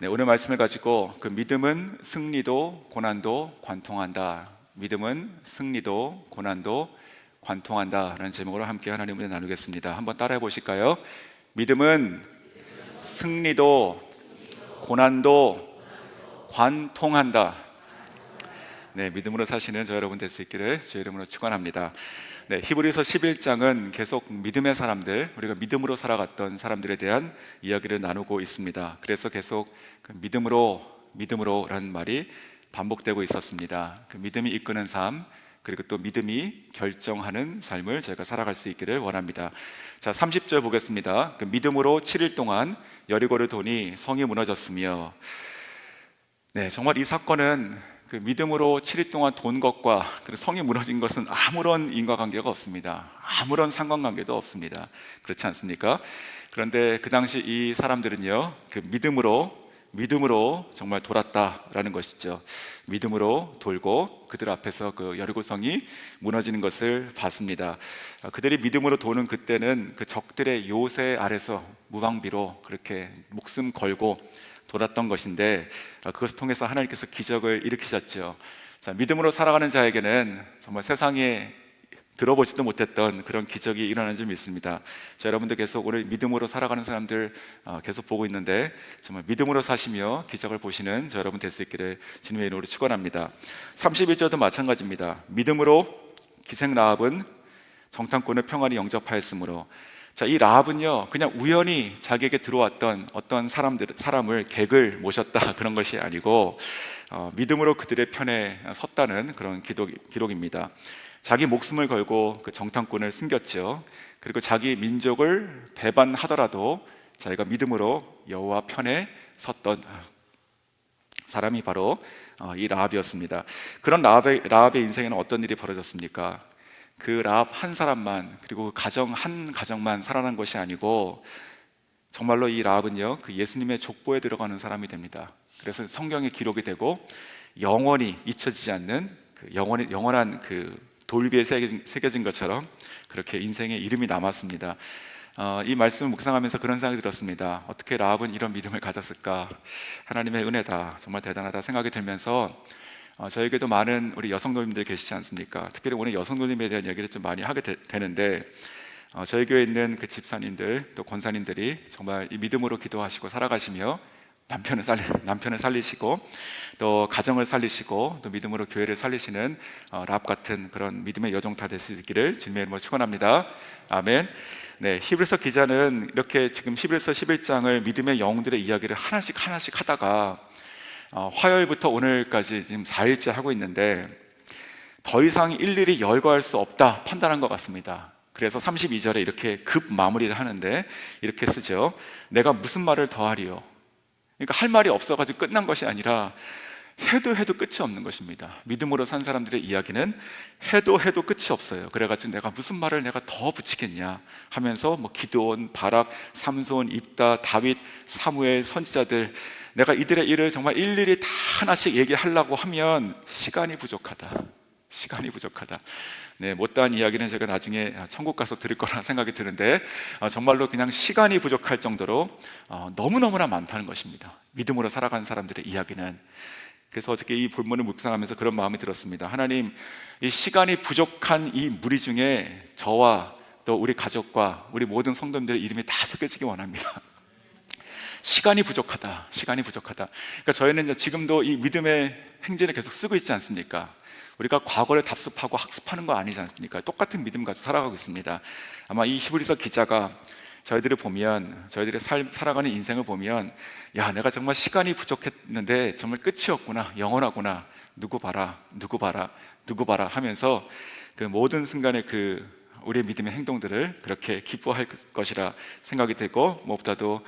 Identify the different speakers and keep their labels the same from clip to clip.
Speaker 1: 네, 오늘 말씀을 가지고 그 믿음은 승리도 고난도 관통한다. 믿음은 승리도 고난도 관통한다라는 제목으로 함께 하나님을 나누겠습니다. 한번 따라해 보실까요? 믿음은 승리도 고난도 관통한다. 네, 믿음으로 사시는 저 여러분 될 수 있기를 주의 이름으로 축원합니다. 네, 히브리서 11장은 계속 믿음의 사람들, 우리가 믿음으로 살아갔던 사람들에 대한 이야기를 나누고 있습니다. 그래서 계속 그 믿음으로라는 말이 반복되고 있었습니다. 그 믿음이 이끄는 삶, 그리고 또 믿음이 결정하는 삶을 저희가 살아갈 수 있기를 원합니다. 자, 30절 보겠습니다. 그 믿음으로 7일 동안 여리고를 도니 성이 무너졌으며, 네, 정말 이 사건은 그 믿음으로 7일 동안 돈 것과 그리고 성이 무너진 것은 아무런 인과관계가 없습니다. 아무런 상관관계도 없습니다. 그렇지 않습니까? 그런데 그 당시 이 사람들은요, 그 믿음으로 정말 돌았다라는 것이죠. 믿음으로 돌고 그들 앞에서 그 여리고성이 무너지는 것을 봤습니다. 그들이 믿음으로 도는 그때는 그 적들의 요새 아래서 무방비로 그렇게 목숨 걸고 돌았던 것인데, 그것을 통해서 하나님께서 기적을 일으키셨죠. 자, 믿음으로 살아가는 자에게는 정말 세상에 들어보지도 못했던 그런 기적이 일어나는 줄 믿습니다. 자, 여러분들 계속 오늘 믿음으로 살아가는 사람들 계속 보고 있는데, 정말 믿음으로 사시며 기적을 보시는 저 여러분 될 수 있기를 주님의 이름으로 축원합니다. 31절도 마찬가지입니다. 믿음으로 기생 라합은 정탐꾼을 평안히 영접하였으므로. 자, 이 라합은요, 그냥 우연히 자기에게 들어왔던 어떤 사람을 객을 모셨다 그런 것이 아니고 믿음으로 그들의 편에 섰다는 그런 기록입니다. 자기 목숨을 걸고 그 정탐꾼을 숨겼죠. 그리고 자기 민족을 배반하더라도 자기가 믿음으로 여호와 편에 섰던 사람이 바로 이 라합이었습니다. 그런 라합의 인생에는 어떤 일이 벌어졌습니까? 그 라합 한 사람만, 그리고 한 가정만 살아난 것이 아니고 정말로 이 라합은요, 그 예수님의 족보에 들어가는 사람이 됩니다. 그래서 성경에 기록이 되고 영원히 잊혀지지 않는 그 영원한 그 돌비에 새겨진 것처럼 그렇게 인생의 이름이 남았습니다. 이 말씀을 묵상하면서 그런 생각이 들었습니다. 어떻게 라합은 이런 믿음을 가졌을까? 하나님의 은혜다, 정말 대단하다 생각이 들면서 저에게도 많은 우리 여성노님들 계시지 않습니까? 특별히 오늘 여성노님에 대한 얘기를 좀 많이 하게 되는데, 저희 교회에 있는 그 집사님들 또 권사님들이 정말 이 믿음으로 기도하시고 살아가시며 남편을 살리시고 또 가정을 살리시고 또 믿음으로 교회를 살리시는 라합 같은 그런 믿음의 여종 다 될 수 있기를 주님의 이름으로 축원합니다. 아멘. 네, 히브리서 기자는 이렇게 지금 히브리서 11장을 믿음의 영웅들의 이야기를 하나씩 하다가 화요일부터 오늘까지 지금 4일째 하고 있는데 더 이상 일일이 열거할 수 없다 판단한 것 같습니다. 그래서 32절에 이렇게 급 마무리를 하는데 이렇게 쓰죠. 내가 무슨 말을 더하리요? 그러니까 할 말이 없어가지고 끝난 것이 아니라 해도 끝이 없는 것입니다. 믿음으로 산 사람들의 이야기는 해도 끝이 없어요. 그래가지고 내가 무슨 말을 내가 더 붙이겠냐 하면서 뭐 기드온, 바락, 삼손, 입다, 다윗, 사무엘, 선지자들, 내가 이들의 일을 정말 일일이 다 하나씩 얘기하려고 하면 시간이 부족하다. 네, 못다한 이야기는 제가 나중에 천국 가서 들을 거라 생각이 드는데 정말로 그냥 시간이 부족할 정도로 너무너무나 많다는 것입니다. 믿음으로 살아가는 사람들의 이야기는. 그래서 어저께 이 본문을 묵상하면서 그런 마음이 들었습니다. 하나님, 이 시간이 부족한 이 무리 중에 저와 또 우리 가족과 우리 모든 성도님들의 이름이 다 새겨지기 원합니다. 시간이 부족하다. 그러니까 저희는 지금도 이 믿음의 행진을 계속 쓰고 있지 않습니까? 우리가 과거를 답습하고 학습하는 거 아니지 않습니까? 똑같은 믿음 가지고 살아가고 있습니다. 아마 이 히브리서 기자가 저희들을 보면, 저희들의 살아가는 인생을 보면, 야, 내가 정말 시간이 부족했는데 정말 끝이 없구나, 영원하구나, 누구 봐라 하면서 그 모든 순간에 그 우리의 믿음의 행동들을 그렇게 기뻐할 것이라 생각이 들고, 무엇보다도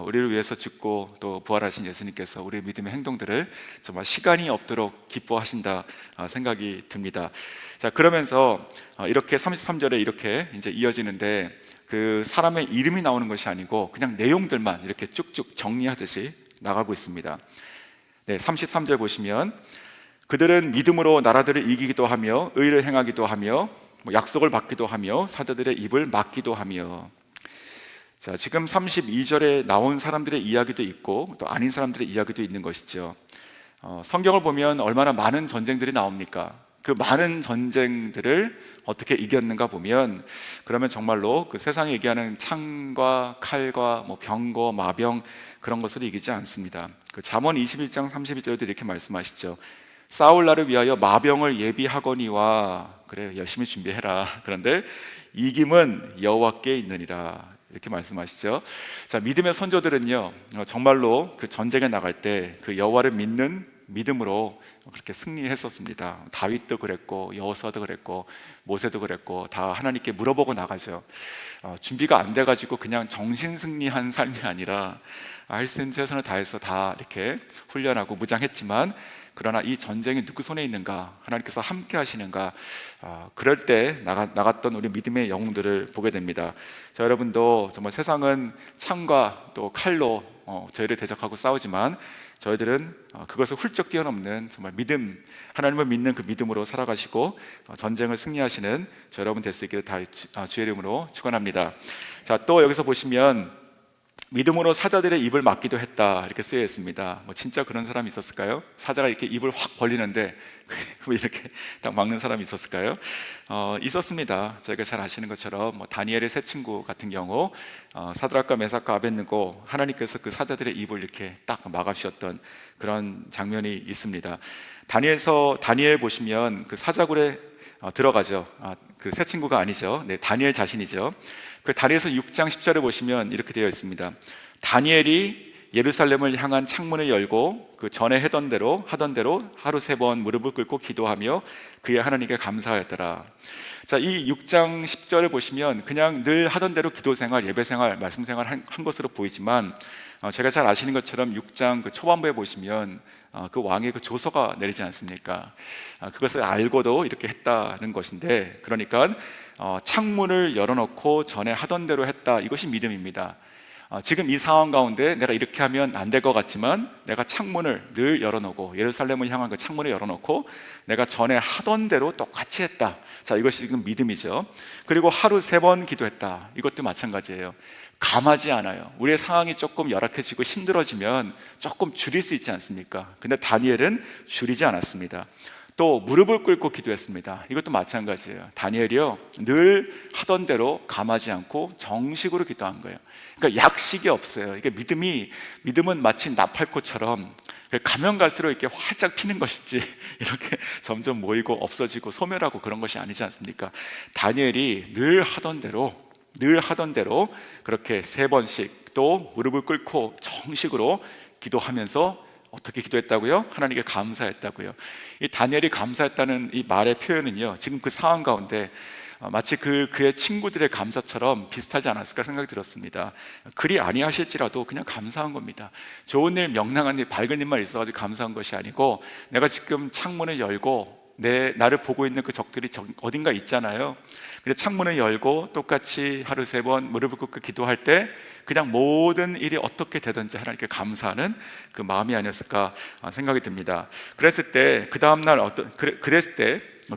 Speaker 1: 우리를 위해서 죽고 또 부활하신 예수님께서 우리의 믿음의 행동들을 정말 시간이 없도록 기뻐하신다 생각이 듭니다. 자, 그러면서 이렇게 33절에 이렇게 이제 이어지는데, 그 사람의 이름이 나오는 것이 아니고 그냥 내용들만 이렇게 쭉쭉 정리하듯이 나가고 있습니다. 네, 33절 보시면 그들은 믿음으로 나라들을 이기기도 하며 의를 행하기도 하며 약속을 받기도 하며 사자들의 입을 막기도 하며. 자, 지금 32절에 나온 사람들의 이야기도 있고 또 아닌 사람들의 이야기도 있는 것이죠. 성경을 보면 얼마나 많은 전쟁들이 나옵니까? 그 많은 전쟁들을 어떻게 이겼는가 보면, 그러면 정말로 그 세상에 얘기하는 창과 칼과 뭐 병거, 마병 그런 것으로 이기지 않습니다. 그 잠언 21장 32절에도 이렇게 말씀하시죠. 싸울 날을 위하여 마병을 예비하거니와, 그래 열심히 준비해라. 그런데 이김은 여호와께 있느니라, 이렇게 말씀하시죠. 자, 믿음의 선조들은요, 정말로 그 전쟁에 나갈 때 그 여호와를 믿는 믿음으로 그렇게 승리했었습니다. 다윗도 그랬고 여호수아도 그랬고 모세도 그랬고 다 하나님께 물어보고 나가죠. 준비가 안 돼가지고 그냥 정신 승리한 삶이 아니라 할 수 있는 최선을 다해서 다 이렇게 훈련하고 무장했지만, 그러나 이 전쟁이 누구 손에 있는가, 하나님께서 함께 하시는가, 그럴 때 나갔던 우리 믿음의 영웅들을 보게 됩니다. 자, 여러분도 정말 세상은 창과 또 칼로 저희를 대적하고 싸우지만 저희들은 그것을 훌쩍 뛰어넘는 정말 믿음, 하나님을 믿는 그 믿음으로 살아가시고 전쟁을 승리하시는 저 여러분 될 수 있기를 다 주의 이름으로 축원합니다. 자, 또 여기서 보시면 믿음으로 사자들의 입을 막기도 했다, 이렇게 쓰여 있습니다. 뭐 진짜 그런 사람이 있었을까요? 사자가 이렇게 입을 확 벌리는데 왜 이렇게 딱 막는 사람이 있었을까요? 있었습니다. 저희가 잘 아시는 것처럼 뭐 다니엘의 세 친구 같은 경우, 사드락과 메삭과 아벳느고, 하나님께서 그 사자들의 입을 이렇게 딱 막아주셨던 그런 장면이 있습니다. 다니엘 보시면 그 사자굴에 들어가죠. 그 세 친구가 아니죠. 네, 다니엘 자신이죠. 그 다니엘서 6장 10절에 보시면 이렇게 되어 있습니다. 다니엘이 예루살렘을 향한 창문을 열고 그 전에 하던 대로 하루 3번 무릎을 꿇고 기도하며 그의 하나님께 감사하였더라. 자, 이 6장 10절을 보시면 그냥 늘 하던 대로 기도 생활, 예배 생활, 말씀 생활 한 것으로 보이지만, 제가 잘 아시는 것처럼 6장 그 초반부에 보시면 그 왕의 그 조서가 내리지 않습니까? 그것을 알고도 이렇게 했다는 것인데, 그러니까 창문을 열어놓고 전에 하던 대로 했다, 이것이 믿음입니다. 지금 이 상황 가운데 내가 이렇게 하면 안 될 것 같지만 내가 창문을 늘 열어놓고, 예루살렘을 향한 그 창문을 열어놓고 내가 전에 하던 대로 똑같이 했다. 자, 이것이 지금 믿음이죠. 그리고 하루 3번 기도했다, 이것도 마찬가지예요. 감하지 않아요. 우리의 상황이 조금 열악해지고 힘들어지면 조금 줄일 수 있지 않습니까? 근데 다니엘은 줄이지 않았습니다. 또 무릎을 꿇고 기도했습니다. 이것도 마찬가지예요. 다니엘이요, 늘 하던 대로 감하지 않고 정식으로 기도한 거예요. 그러니까 약식이 없어요. 이게 믿음은 마치 나팔꽃처럼 가면 갈수록 이렇게 활짝 피는 것이지 이렇게 점점 모이고 없어지고 소멸하고 그런 것이 아니지 않습니까? 다니엘이 늘 하던 대로 그렇게 3번씩 또 무릎을 꿇고 정식으로 기도하면서 어떻게 기도했다고요? 하나님께 감사했다고요. 이 다니엘이 감사했다는 이 말의 표현은요, 지금 그 상황 가운데 마치 그의 친구들의 감사처럼 비슷하지 않았을까 생각이 들었습니다. 그리 아니하실지라도 그냥 감사한 겁니다. 좋은 일, 명랑한 일, 밝은 일만 있어가지고 감사한 것이 아니고, 내가 지금 창문을 열고 나를 보고 있는 그 적들이 어딘가 있잖아요. 근데 창문을 열고 똑같이 하루 3번 무릎을 꿇고 기도할 때 그냥 모든 일이 어떻게 되든지 하나님께 감사하는 그 마음이 아니었을까 생각이 듭니다. 그랬을 때 그 다음날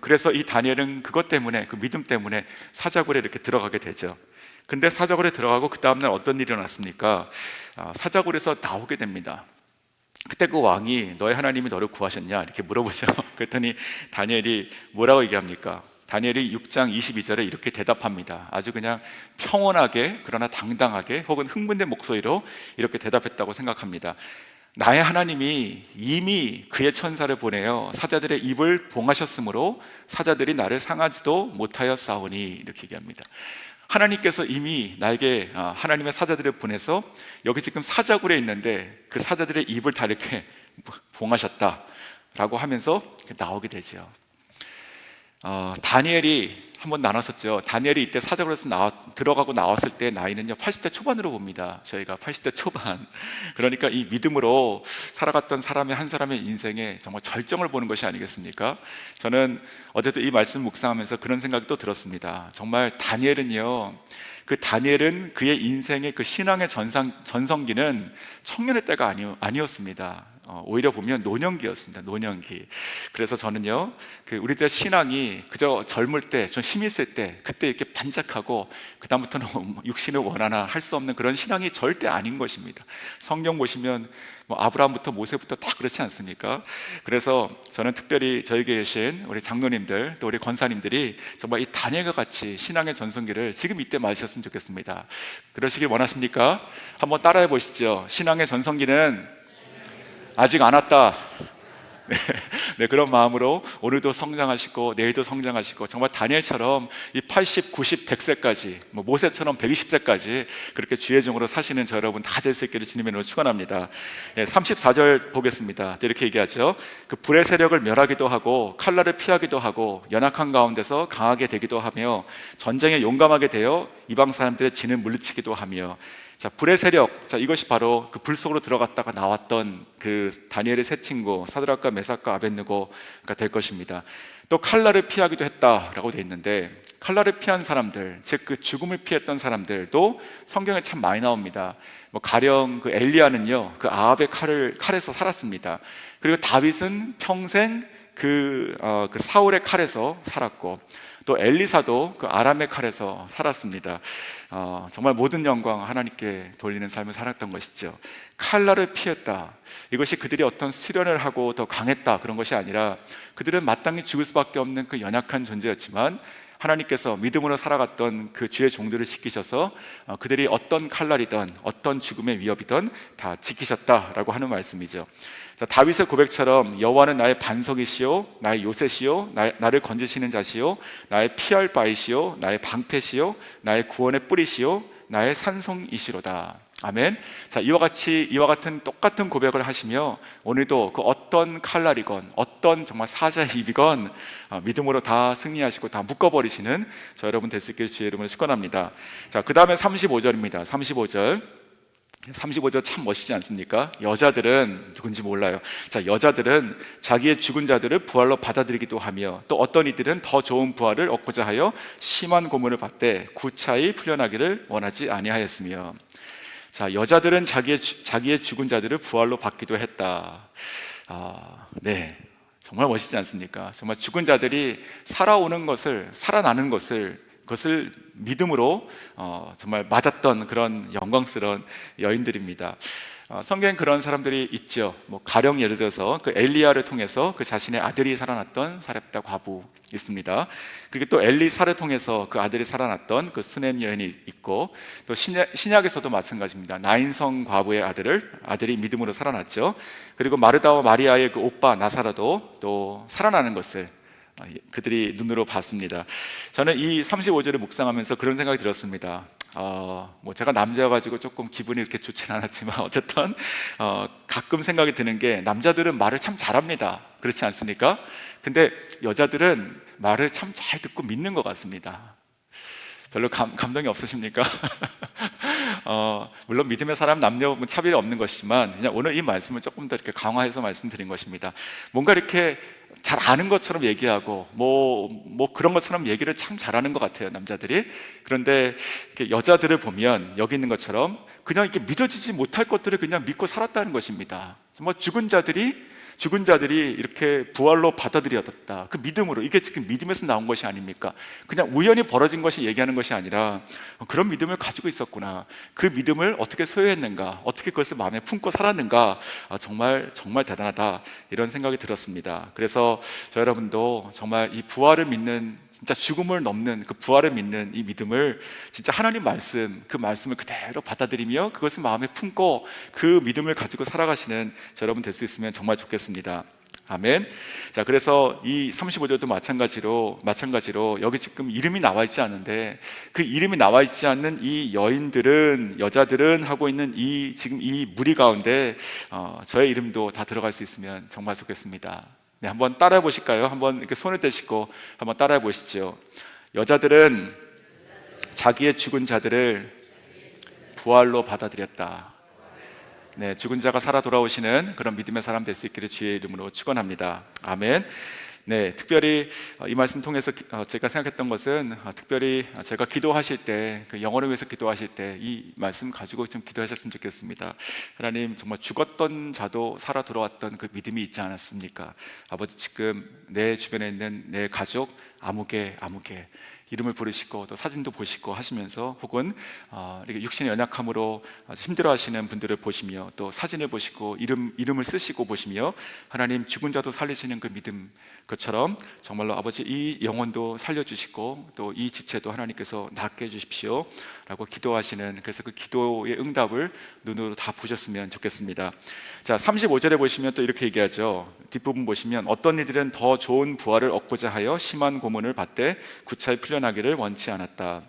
Speaker 1: 그래서 이 다니엘은 그것 때문에, 그 믿음 때문에 사자굴에 이렇게 들어가게 되죠. 근데 사자굴에 들어가고 그 다음날 어떤 일이 일어났습니까? 사자굴에서 나오게 됩니다. 그때 그 왕이 너의 하나님이 너를 구하셨냐, 이렇게 물어보죠. 그랬더니 다니엘이 뭐라고 얘기합니까? 다니엘이 6장 22절에 이렇게 대답합니다. 아주 그냥 평온하게, 그러나 당당하게, 혹은 흥분된 목소리로 이렇게 대답했다고 생각합니다. 나의 하나님이 이미 그의 천사를 보내어 사자들의 입을 봉하셨으므로 사자들이 나를 상하지도 못하였사오니, 이렇게 얘기합니다. 하나님께서 이미 나에게 하나님의 사자들을 보내서 여기 지금 사자굴에 있는데 그 사자들의 입을 다 이렇게 봉하셨다라고 하면서 나오게 되죠. 다니엘이 한번 나눴었죠. 다니엘이 이때 사자굴에서 들어가고 나왔을 때 나이는요 80대 초반으로 봅니다. 저희가 80대 초반. 그러니까 이 믿음으로 살아갔던 한 사람의 인생에 정말 절정을 보는 것이 아니겠습니까? 저는 어제도 이 말씀 묵상하면서 그런 생각이 또 들었습니다. 정말 다니엘은 그의 인생의 그 신앙의 전성기는 청년의 때가 아니었습니다. 오히려 보면 노년기였습니다. 노년기. 그래서 저는요, 우리 때 신앙이 그저 젊을 때, 좀 힘 있을 때, 그때 이렇게 반짝하고 그 다음부터는 육신을 원하나 할 수 없는 그런 신앙이 절대 아닌 것입니다. 성경 보시면 뭐 아브라함부터 모세부터 다 그렇지 않습니까? 그래서 저는 특별히 저희 교회에 계신 우리 장로님들 또 우리 권사님들이 정말 이 다니엘과 같이 신앙의 전성기를 지금 이때 맞으셨으면 좋겠습니다. 그러시길 원하십니까? 한번 따라해 보시죠. 신앙의 전성기는 아직 안 왔다. 네, 그런 마음으로 오늘도 성장하시고 내일도 성장하시고 정말 다니엘처럼 이 80, 90, 100세까지 모세처럼 120세까지 그렇게 주의 종으로 사시는 저 여러분 다 될 수 있기를 주님의 이름으로 축원합니다. 34절 보겠습니다. 이렇게 얘기하죠. 그 불의 세력을 멸하기도 하고 칼날을 피하기도 하고 연약한 가운데서 강하게 되기도 하며 전쟁에 용감하게 되어 이방 사람들의 진을 물리치기도 하며. 자, 불의 세력, 자, 이것이 바로 그 불 속으로 들어갔다가 나왔던 그 다니엘의 세 친구 사드락과 메삭과 아벳느고가 될 것입니다. 또 칼날을 피하기도 했다라고 되어 있는데, 칼날을 피한 사람들, 즉 그 죽음을 피했던 사람들도 성경에 참 많이 나옵니다. 가령 그 엘리야는요, 그 아합의 칼에서 살았습니다. 그리고 다윗은 평생 그 사울의 칼에서 살았고, 또 엘리사도 그 아람의 칼에서 살았습니다. 정말 모든 영광 하나님께 돌리는 삶을 살았던 것이죠. 칼날을 피했다. 이것이 그들이 어떤 수련을 하고 더 강했다 그런 것이 아니라 그들은 마땅히 죽을 수밖에 없는 그 연약한 존재였지만 하나님께서 믿음으로 살아갔던 그 주의 종들을 지키셔서 그들이 어떤 칼날이든 어떤 죽음의 위협이든 다 지키셨다라고 하는 말씀이죠. 자, 다윗의 고백처럼 여호와는 나의 반석이시요 나의 요새시요 나를 건지시는 자시요 나의 피할 바이시요 나의 방패시요 나의 구원의 뿌리시요 나의 산성이시로다. 아멘. 자, 이와 같은 똑같은 고백을 하시며 오늘도 그 어떤 칼날이건 어떤 정말 사자의 입이건 믿음으로 다 승리하시고 다 묶어버리시는 저 여러분 될 수 있기를 주의 이름으로 축원합니다. 자, 그 다음에 35절입니다. 35절 참 멋있지 않습니까? 여자들은 누군지 몰라요. 자, 여자들은 자기의 죽은 자들을 부활로 받아들이기도 하며 또 어떤 이들은 더 좋은 부활을 얻고자 하여 심한 고문을 받되 구차히 풀려나기를 원하지 아니하였으며. 자, 여자들은 자기의 죽은 자들을 부활로 받기도 했다. 네, 정말 멋있지 않습니까? 정말 죽은 자들이 살아나는 것을 그것을 믿음으로 정말 맞았던 그런 영광스러운 여인들입니다. 성경엔 그런 사람들이 있죠. 가령 예를 들어서 그 엘리야를 통해서 그 자신의 아들이 살아났던 사렙다 과부 있습니다. 그리고 또 엘리사를 통해서 그 아들이 살아났던 그 수넴 여인이 있고, 또 신약에서도 마찬가지입니다. 나인성 과부의 아들이 믿음으로 살아났죠. 그리고 마르다와 마리아의 그 오빠 나사로도 또 살아나는 것을 그들이 눈으로 봤습니다. 저는 이 35절을 묵상하면서 그런 생각이 들었습니다. 제가 남자여가지고 조금 기분이 이렇게 좋진 않았지만 어쨌든 가끔 생각이 드는 게 남자들은 말을 참 잘합니다. 그렇지 않습니까? 근데 여자들은 말을 참 잘 듣고 믿는 것 같습니다. 별로 감동이 없으십니까? 물론 믿음의 사람 남녀 차별이 없는 것이지만 그냥 오늘 이 말씀을 조금 더 이렇게 강화해서 말씀드린 것입니다. 뭔가 이렇게 잘 아는 것처럼 얘기하고 그런 것처럼 얘기를 참 잘하는 것 같아요, 남자들이. 그런데 이렇게 여자들을 보면 여기 있는 것처럼 그냥 이렇게 믿어지지 못할 것들을 그냥 믿고 살았다는 것입니다. 정말 죽은 자들이 이렇게 부활로 받아들여졌다. 그 믿음으로, 이게 지금 믿음에서 나온 것이 아닙니까? 그냥 우연히 벌어진 것이 얘기하는 것이 아니라 그런 믿음을 가지고 있었구나. 그 믿음을 어떻게 소유했는가, 어떻게 그것을 마음에 품고 살았는가. 정말 대단하다, 이런 생각이 들었습니다. 그래서 저 여러분도 정말 이 부활을 믿는, 진짜 죽음을 넘는 그 부활을 믿는 이 믿음을 진짜 하나님 말씀, 그 말씀을 그대로 받아들이며 그것을 마음에 품고 그 믿음을 가지고 살아가시는 저 여러분 될 수 있으면 정말 좋겠습니다. 아멘. 자, 그래서 이 35절도 마찬가지로 여기 지금 이름이 나와 있지 않은데 그 이름이 나와 있지 않는 이 여자들은 하고 있는 지금 이 무리 가운데 저의 이름도 다 들어갈 수 있으면 정말 좋겠습니다. 네, 한번 따라해 보실까요? 한번 이렇게 손을 떼시고 한번 따라해 보시죠. 여자들은 자기의 죽은 자들을 부활로 받아들였다. 네, 죽은 자가 살아 돌아오시는 그런 믿음의 사람 될 수 있기를 주의 이름으로 축원합니다. 아멘. 네, 특별히 이 말씀 통해서 제가 생각했던 것은 특별히 제가 기도하실 때, 그 영혼을 위해서 기도하실 때 이 말씀 가지고 좀 기도하셨으면 좋겠습니다. 하나님, 정말 죽었던 자도 살아 돌아왔던 그 믿음이 있지 않았습니까? 아버지, 지금 내 주변에 있는 내 가족 아무개 이름을 부르시고 또 사진도 보시고 하시면서, 혹은 이렇게 육신의 연약함으로 아주 힘들어하시는 분들을 보시며 또 사진을 보시고 이름을 쓰시고 보시며, 하나님, 죽은 자도 살리시는 그 믿음, 그처럼 정말로 아버지 이 영혼도 살려주시고 또 이 지체도 하나님께서 낫게 해주십시오 라고 기도하시는, 그래서 그 기도의 응답을 눈으로 다 보셨으면 좋겠습니다. 자, 35절에 보시면 또 이렇게 얘기하죠. 뒷부분 보시면, 어떤 이들은 더 좋은 부활을 얻고자 하여 심한 고문을 받되 구차히 풀려나기를 원치 않았다.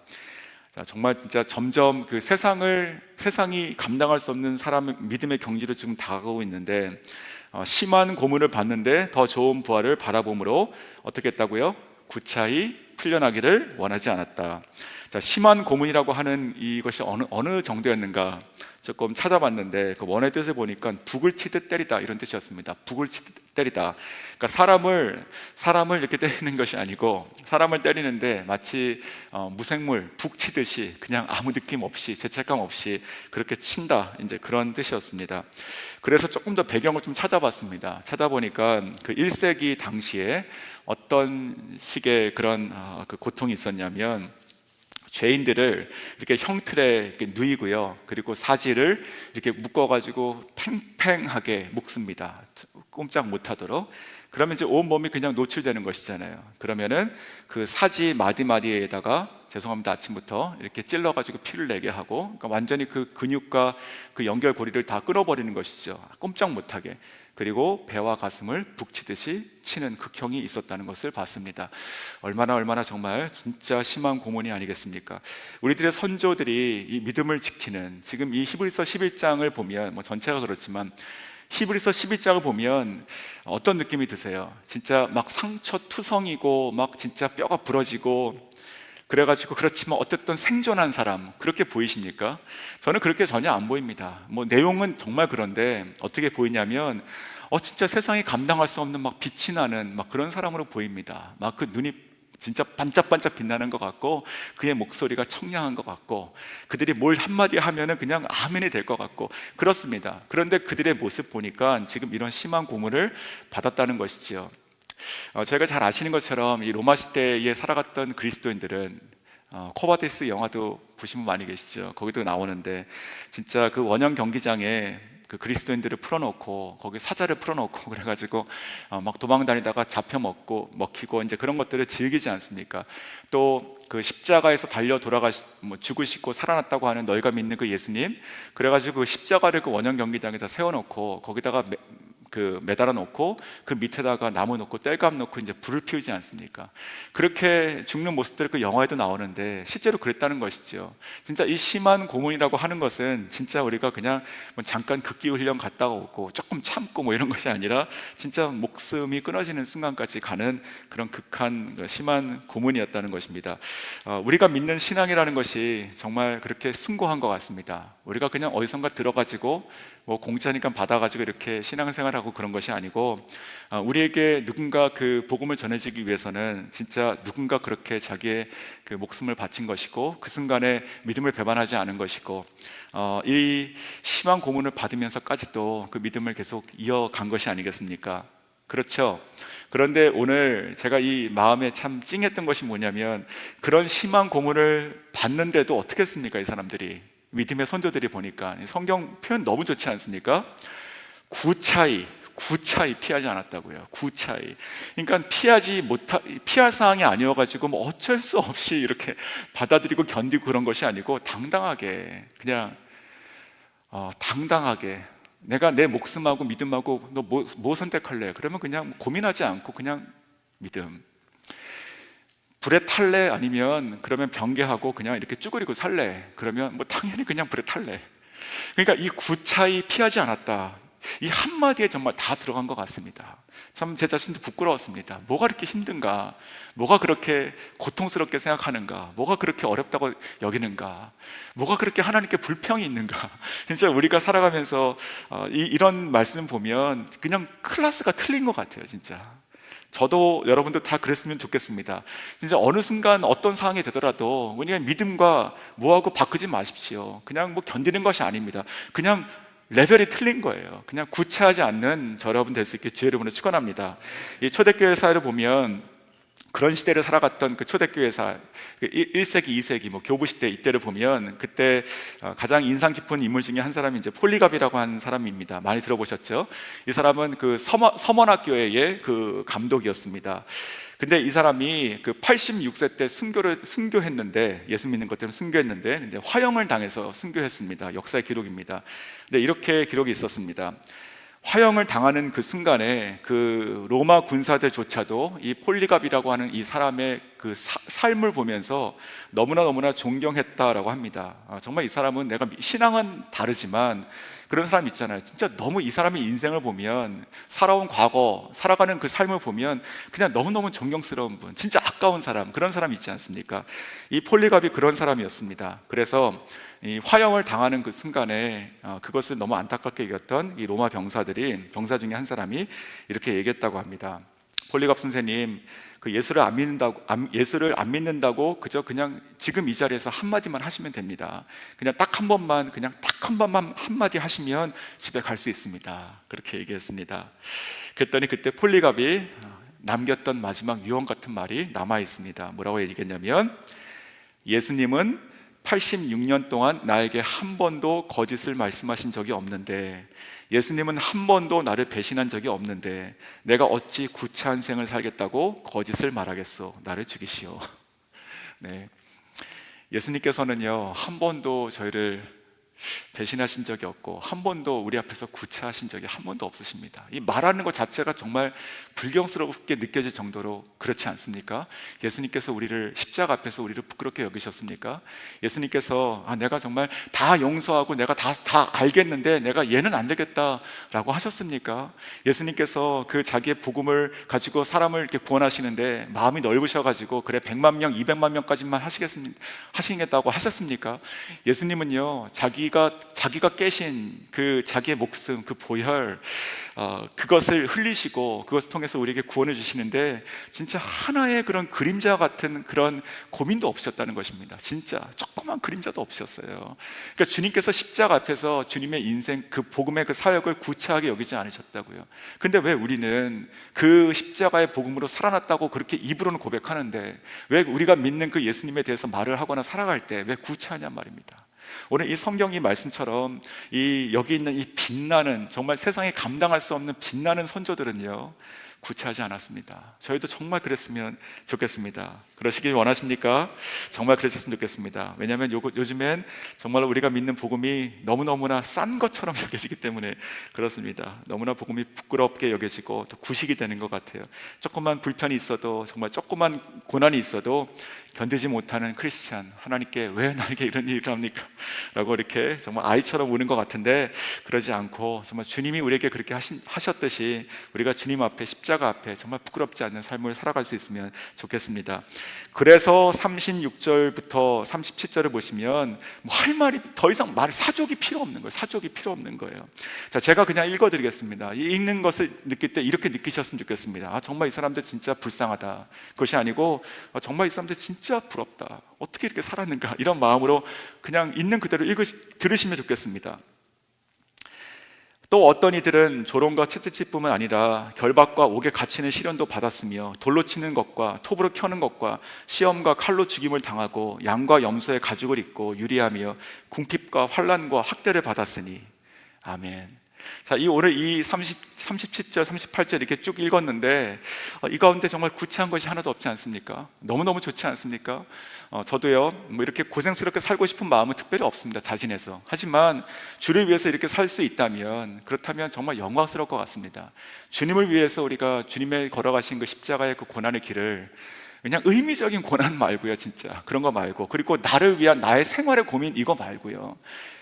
Speaker 1: 자, 정말 진짜 점점 그 세상이 감당할 수 없는 사람의 믿음의 경지로 지금 다가오고 있는데, 심한 고문을 받는데 더 좋은 부활을 바라봄으로 어떻게 했다고요? 구차히 풀려나기를 원하지 않았다. 자, 심한 고문이라고 하는 이것이 어느 정도였는가 조금 찾아봤는데, 그 원어의 뜻을 보니까 북을 치듯 때리다, 이런 뜻이었습니다. 북을 치듯 때리다. 그러니까 사람을 이렇게 때리는 것이 아니고, 사람을 때리는데 마치 무생물 북 치듯이 그냥 아무 느낌 없이, 죄책감 없이 그렇게 친다, 이제 그런 뜻이었습니다. 그래서 조금 더 배경을 좀 찾아봤습니다. 찾아보니까 그 1세기 당시에 어떤 식의 그런 그 고통이 있었냐면, 죄인들을 이렇게 형틀에 이렇게 누이고요, 그리고 사지를 이렇게 묶어가지고 팽팽하게 묶습니다. 꼼짝 못하도록. 그러면 이제 온 몸이 그냥 노출되는 것이잖아요. 그러면은 그 사지 마디마디에다가, 죄송합니다, 아침부터 이렇게 찔러가지고 피를 내게 하고, 그러니까 완전히 그 근육과 그 연결고리를 다 끊어버리는 것이죠. 꼼짝 못하게. 그리고 배와 가슴을 북치듯이 치는 극형이 있었다는 것을 봤습니다. 얼마나 정말 진짜 심한 고문이 아니겠습니까? 우리들의 선조들이 이 믿음을 지키는, 지금 이 히브리서 11장을 보면, 뭐 전체가 그렇지만 히브리서 11장을 보면 어떤 느낌이 드세요? 진짜 막 상처투성이고 막 진짜 뼈가 부러지고 그래가지고, 그렇지만 어쨌든 생존한 사람, 그렇게 보이십니까? 저는 그렇게 전혀 안 보입니다. 뭐 내용은 정말 그런데 어떻게 보이냐면, 진짜 세상이 감당할 수 없는 막 빛이 나는 막 그런 사람으로 보입니다. 막 그 눈이 진짜 반짝반짝 빛나는 것 같고, 그의 목소리가 청량한 것 같고, 그들이 뭘 한마디 하면은 그냥 아멘이 될 것 같고 그렇습니다. 그런데 그들의 모습 보니까 지금 이런 심한 고문을 받았다는 것이지요. 저희가 잘 아시는 것처럼 이 로마 시대에 살아갔던 그리스도인들은, 코바디스 영화도 보시면 많이 계시죠. 거기도 나오는데, 진짜 그 원형 경기장에 그 그리스도인들을 풀어놓고 거기 사자를 풀어놓고 그래가지고 막 도망다니다가 잡혀 먹히고 이제 그런 것들을 즐기지 않습니까? 또 그 십자가에서 달려 죽으시고 살아났다고 하는 너희가 믿는 그 예수님, 그래가지고 그 십자가를 그 원형 경기장에다 세워놓고 거기다가 매달아 놓고 그 밑에다가 나무 놓고 땔감 놓고 이제 불을 피우지 않습니까? 그렇게 죽는 모습들이 그 영화에도 나오는데 실제로 그랬다는 것이죠. 진짜 이 심한 고문이라고 하는 것은 진짜 우리가 그냥 뭐 잠깐 극기 훈련 갔다가 오고 조금 참고 뭐 이런 것이 아니라, 진짜 목숨이 끊어지는 순간까지 가는 그런 극한 심한 고문이었다는 것입니다. 우리가 믿는 신앙이라는 것이 정말 그렇게 숭고한 것 같습니다. 우리가 그냥 어디선가 들어가지고 뭐 공짜니까 받아가지고 이렇게 신앙생활하고 그런 것이 아니고, 우리에게 누군가 그 복음을 전해주기 위해서는 진짜 누군가 그렇게 자기의 그 목숨을 바친 것이고, 그 순간에 믿음을 배반하지 않은 것이고, 이 심한 고문을 받으면서까지도 그 믿음을 계속 이어간 것이 아니겠습니까? 그렇죠? 그런데 오늘 제가 이 마음에 참 찡했던 것이 뭐냐면, 그런 심한 고문을 받는데도 어떻게 했습니까? 이 사람들이, 믿음의 선조들이 보니까 성경 표현 너무 좋지 않습니까? 구차히 피하지 않았다고요. 구차히. 그러니까 피할 사항이 아니어가지고 뭐 어쩔 수 없이 이렇게 받아들이고 견디고 그런 것이 아니고, 당당하게 그냥 당당하게, 내가 내 목숨하고 믿음하고 너 뭐 선택할래? 그러면 그냥 고민하지 않고 그냥 믿음. 불에 탈래? 아니면 그러면 변개하고 그냥 이렇게 쭈그리고 살래? 그러면 뭐 당연히 그냥 불에 탈래. 그러니까 이 구차히 피하지 않았다, 이 한마디에 정말 다 들어간 것 같습니다. 참 제 자신도 부끄러웠습니다. 뭐가 그렇게 힘든가? 뭐가 그렇게 고통스럽게 생각하는가? 뭐가 그렇게 어렵다고 여기는가? 뭐가 그렇게 하나님께 불평이 있는가? 진짜 우리가 살아가면서 이런 말씀 보면 그냥 클래스가 틀린 것 같아요. 진짜 저도 여러분도 다 그랬으면 좋겠습니다. 진짜 어느 순간 어떤 상황이 되더라도 그냥 믿음과 뭐하고 바꾸지 마십시오. 그냥 뭐 견디는 것이 아닙니다. 그냥 레벨이 틀린 거예요. 그냥 구차하지 않는 저 여러분 될 수 있게 주의 이름으로 축원합니다. 이 초대교회 사회를 보면 그런 시대를 살아갔던 그 초대교회사 1세기, 2세기 뭐 교부 시대 이때를 보면 그때 가장 인상 깊은 인물 중에 한 사람이 이제 폴리갑이라고 하는 사람입니다. 많이 들어보셨죠? 이 사람은 그 서머나교회의 그 감독이었습니다. 근데 이 사람이 그 86세 때 순교했는데, 예수 믿는 것 때문에 순교했는데, 근데 화형을 당해서 순교했습니다. 역사의 기록입니다. 근데 이렇게 기록이 있었습니다. 화형을 당하는 그 순간에 그 로마 군사들조차도 이 폴리갑이라고 하는 이 사람의 그 삶을 보면서 너무나 존경했다라고 합니다. 정말 이 사람은, 내가 신앙은 다르지만 그런 사람 있잖아요. 진짜 너무 이 사람의 인생을 보면, 살아온 과거, 살아가는 그 삶을 보면 그냥 너무너무 존경스러운 분, 진짜 아까운 사람, 그런 사람 있지 않습니까? 이 폴리갑이 그런 사람이었습니다. 그래서 이 화형을 당하는 그 순간에 그것을 너무 안타깝게 여겼던 이 로마 병사 중에 한 사람이 이렇게 얘기했다고 합니다. 폴리갑 선생님, 그 예수를 안 믿는다고 그냥 지금 이 자리에서 한마디만 하시면 됩니다. 그냥 딱 한 번만 한마디 하시면 집에 갈 수 있습니다. 그렇게 얘기했습니다. 그랬더니 그때 폴리갑이 남겼던 마지막 유언 같은 말이 남아 있습니다. 뭐라고 얘기했냐면, 예수님은 86년 동안 나에게 한 번도 거짓을 말씀하신 적이 없는데, 예수님은 한 번도 나를 배신한 적이 없는데 내가 어찌 구차한 생을 살겠다고 거짓을 말하겠소. 나를 죽이시오. 네. 예수님께서는요, 한 번도 저희를 배신하신 적이 없고 한 번도 우리 앞에서 구차하신 적이 한 번도 없으십니다. 이 말하는 것 자체가 정말 불경스럽게 느껴질 정도로 그렇지 않습니까? 예수님께서 우리를 십자가 앞에서 우리를 부끄럽게 여기셨습니까? 예수님께서 내가 정말 다 용서하고 내가 다 알겠는데 내가 얘는 안 되겠다라고 하셨습니까? 예수님께서 그 자기의 복음을 가지고 사람을 이렇게 구원하시는데 마음이 넓으셔가지고 그래 100만 명, 200만 명까지만 하시겠다고 하셨습니까? 예수님은요, 자기가 깨신 그 자기의 목숨, 그 보혈, 그것을 흘리시고 그것을 통해서 우리에게 구원해 주시는데 진짜 하나의 그런 그림자 같은 그런 고민도 없으셨다는 것입니다. 진짜 조그만 그림자도 없으셨어요. 그러니까 주님께서 십자가 앞에서 주님의 인생, 그 복음의 그 사역을 구차하게 여기지 않으셨다고요. 근데 왜 우리는 그 십자가의 복음으로 살아났다고 그렇게 입으로는 고백하는데 왜 우리가 믿는 그 예수님에 대해서 말을 하거나 살아갈 때 왜 구차하냔 말입니다. 오늘 이 성경이 말씀처럼 여기 있는 이 빛나는, 정말 세상에 감당할 수 없는 빛나는 선조들은요, 구차하지 않았습니다. 저희도 정말 그랬으면 좋겠습니다. 그러시길 원하십니까? 정말 그러셨으면 좋겠습니다. 왜냐하면 요즘엔 정말 우리가 믿는 복음이 너무너무나 싼 것처럼 여겨지기 때문에 그렇습니다. 너무나 복음이 부끄럽게 여겨지고 또 구식이 되는 것 같아요. 조금만 불편이 있어도, 정말 조그만 고난이 있어도 견디지 못하는 크리스찬, 하나님께 왜 나에게 이런 일이 일어납니까? 라고 이렇게 정말 아이처럼 우는 것 같은데, 그러지 않고 정말 주님이 우리에게 그렇게 하셨듯이 우리가 주님 앞에, 십자가 앞에 정말 부끄럽지 않는 삶을 살아갈 수 있으면 좋겠습니다. 그래서 36절부터 37절을 보시면 뭐 할 말이 더 이상 사족이 필요 없는 거예요. 사족이 필요 없는 거예요. 자, 제가 그냥 읽어드리겠습니다. 읽는 것을 느낄 때 이렇게 느끼셨으면 좋겠습니다. 정말 이 사람들 진짜 불쌍하다. 그것이 아니고 정말 이 사람들 진짜 부럽다. 어떻게 이렇게 살았는가, 이런 마음으로 그냥 있는 그대로 들으시면 좋겠습니다. 또 어떤 이들은 조롱과 채찍질뿐만 아니라 결박과 옥에 갇히는 시련도 받았으며 돌로 치는 것과 톱으로 켜는 것과 시험과 칼로 죽임을 당하고 양과 염소의 가죽을 입고 유리하며 궁핍과 환난과 학대를 받았으니. 아멘. 자, 오늘 이 37절, 38절 이렇게 쭉 읽었는데 이 가운데 정말 구체한 것이 하나도 없지 않습니까? 너무너무 좋지 않습니까? 저도요, 뭐 이렇게 고생스럽게 살고 싶은 마음은 특별히 없습니다, 자신에서. 하지만 주를 위해서 이렇게 살 수 있다면, 그렇다면 정말 영광스러울 것 같습니다. 주님을 위해서 우리가 주님의 걸어가신 그 십자가의 그 고난의 길을 그냥 의미적인 고난 말고요, 진짜 그런 거 말고, 그리고 나를 위한 나의 생활의 고민 이거 말고요,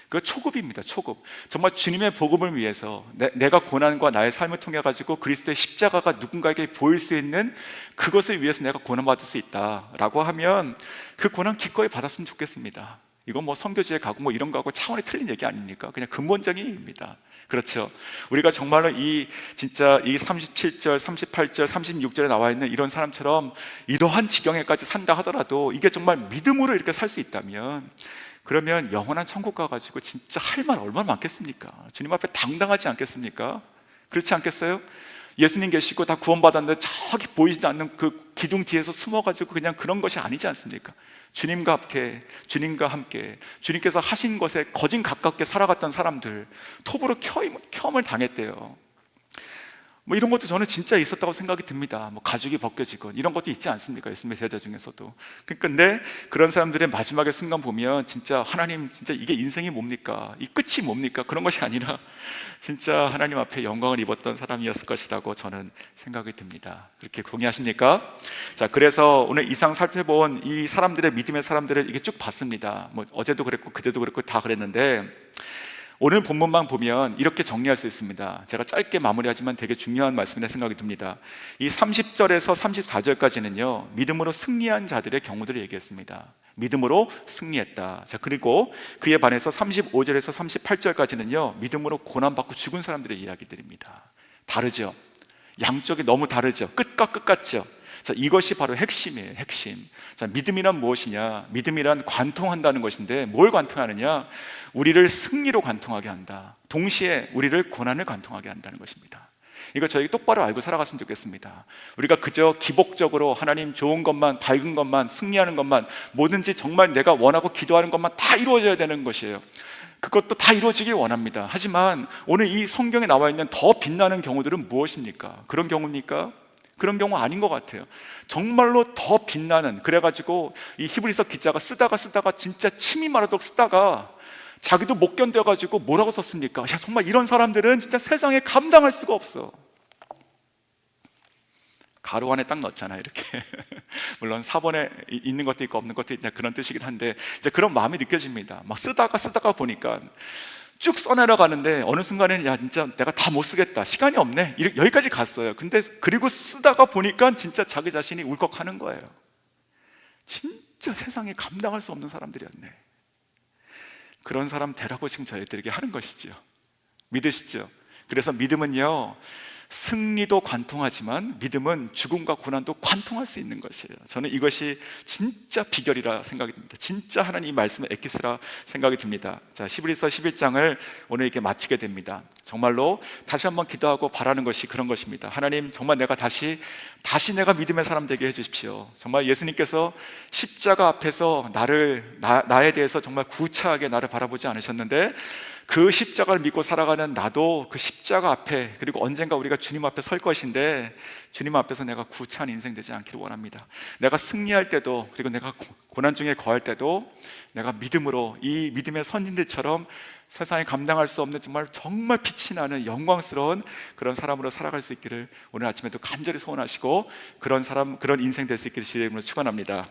Speaker 1: 그 초급입니다. 초급. 정말 주님의 복음을 위해서 내가 고난과 나의 삶을 통해 가지고 그리스도의 십자가가 누군가에게 보일 수 있는 그것을 위해서 내가 고난받을 수 있다라고 하면 그 고난 기꺼이 받았으면 좋겠습니다. 이건 뭐 선교지에 가고 뭐 이런 거하고 차원이 틀린 얘기 아닙니까? 그냥 근본적인 얘기입니다. 그렇죠. 우리가 정말로 이 진짜 이 37절, 38절, 36절에 나와 있는 이런 사람처럼 이러한 지경에까지 산다 하더라도 이게 정말 믿음으로 이렇게 살 수 있다면, 그러면 영원한 천국 가가지고 진짜 할 말 얼마나 많겠습니까? 주님 앞에 당당하지 않겠습니까? 그렇지 않겠어요? 예수님 계시고 다 구원받았는데 저기 보이지도 않는 그 기둥 뒤에서 숨어가지고 그냥 그런 것이 아니지 않습니까? 주님과 함께 주님께서 하신 것에 거진 가깝게 살아갔던 사람들, 톱으로 켬을 당했대요. 뭐 이런 것도 저는 진짜 있었다고 생각이 듭니다. 뭐 가죽이 벗겨지건 이런 것도 있지 않습니까? 예수님의 제자 중에서도. 근데 그런 사람들의 마지막의 순간 보면 진짜 하나님, 진짜 이게 인생이 뭡니까? 이 끝이 뭡니까? 그런 것이 아니라 진짜 하나님 앞에 영광을 입었던 사람이었을 것이라고 저는 생각이 듭니다. 그렇게 동의하십니까? 자, 그래서 오늘 이상 살펴본 이 사람들의, 믿음의 사람들을 이게 쭉 봤습니다. 뭐 어제도 그랬고 그제도 그랬고 다 그랬는데, 오늘 본문만 보면 이렇게 정리할 수 있습니다. 제가 짧게 마무리하지만 되게 중요한 말씀이라 생각이 듭니다. 이 30절에서 34절까지는요, 믿음으로 승리한 자들의 경우들을 얘기했습니다. 믿음으로 승리했다. 자, 그리고 그에 반해서 35절에서 38절까지는요, 믿음으로 고난받고 죽은 사람들의 이야기들입니다. 다르죠? 양쪽이 너무 다르죠? 끝과 끝 같죠? 자, 이것이 바로 핵심이에요. 핵심. 자, 믿음이란 무엇이냐? 믿음이란 관통한다는 것인데, 뭘 관통하느냐? 우리를 승리로 관통하게 한다. 동시에 우리를 고난을 관통하게 한다는 것입니다. 이거 저희 똑바로 알고 살아갔으면 좋겠습니다. 우리가 그저 기복적으로 하나님 좋은 것만, 밝은 것만, 승리하는 것만, 뭐든지 정말 내가 원하고 기도하는 것만 다 이루어져야 되는 것이에요. 그것도 다 이루어지길 원합니다. 하지만 오늘 이 성경에 나와 있는 더 빛나는 경우들은 무엇입니까? 그런 경우입니까? 그런 경우 아닌 것 같아요. 정말로 더 빛나는, 그래가지고 이 히브리서 기자가 쓰다가 진짜 침이 마르도록 쓰다가 자기도 못 견뎌가지고 뭐라고 썼습니까? 야, 정말 이런 사람들은 진짜 세상에 감당할 수가 없어. 가로 안에 딱 넣잖아요, 이렇게. 물론 4번에 있는 것도 있고 없는 것도 있냐, 그런 뜻이긴 한데, 이제 그런 마음이 느껴집니다. 막 쓰다가 보니까 쭉 써내려가는데 어느 순간에는 야, 진짜 내가 다 못 쓰겠다, 시간이 없네, 여기까지 갔어요. 근데 그리고 쓰다가 보니까 진짜 자기 자신이 울컥하는 거예요. 진짜 세상에 감당할 수 없는 사람들이었네. 그런 사람 되라고 지금 저희들에게 하는 것이죠. 믿으시죠? 그래서 믿음은요, 승리도 관통하지만 믿음은 죽음과 고난도 관통할 수 있는 것이에요. 저는 이것이 진짜 비결이라 생각이 듭니다. 진짜 하나님 이 말씀의 엑기스라 생각이 듭니다. 자, 히브리서 11장을 오늘 이렇게 마치게 됩니다. 정말로 다시 한번 기도하고 바라는 것이 그런 것입니다. 하나님, 정말 내가 다시 내가 믿음의 사람 되게 해주십시오. 정말 예수님께서 십자가 앞에서 나에 대해서 정말 구차하게 나를 바라보지 않으셨는데, 그 십자가를 믿고 살아가는 나도 그 십자가 앞에, 그리고 언젠가 우리가 주님 앞에 설 것인데, 주님 앞에서 내가 구차한 인생 되지 않기를 원합니다. 내가 승리할 때도, 그리고 내가 고난 중에 거할 때도 내가 믿음으로, 이 믿음의 선진들처럼 세상에 감당할 수 없는 정말 빛이 나는 영광스러운 그런 사람으로 살아갈 수 있기를 오늘 아침에도 간절히 소원하시고, 그런 인생 될 수 있기를 주의 이름으로 축원합니다.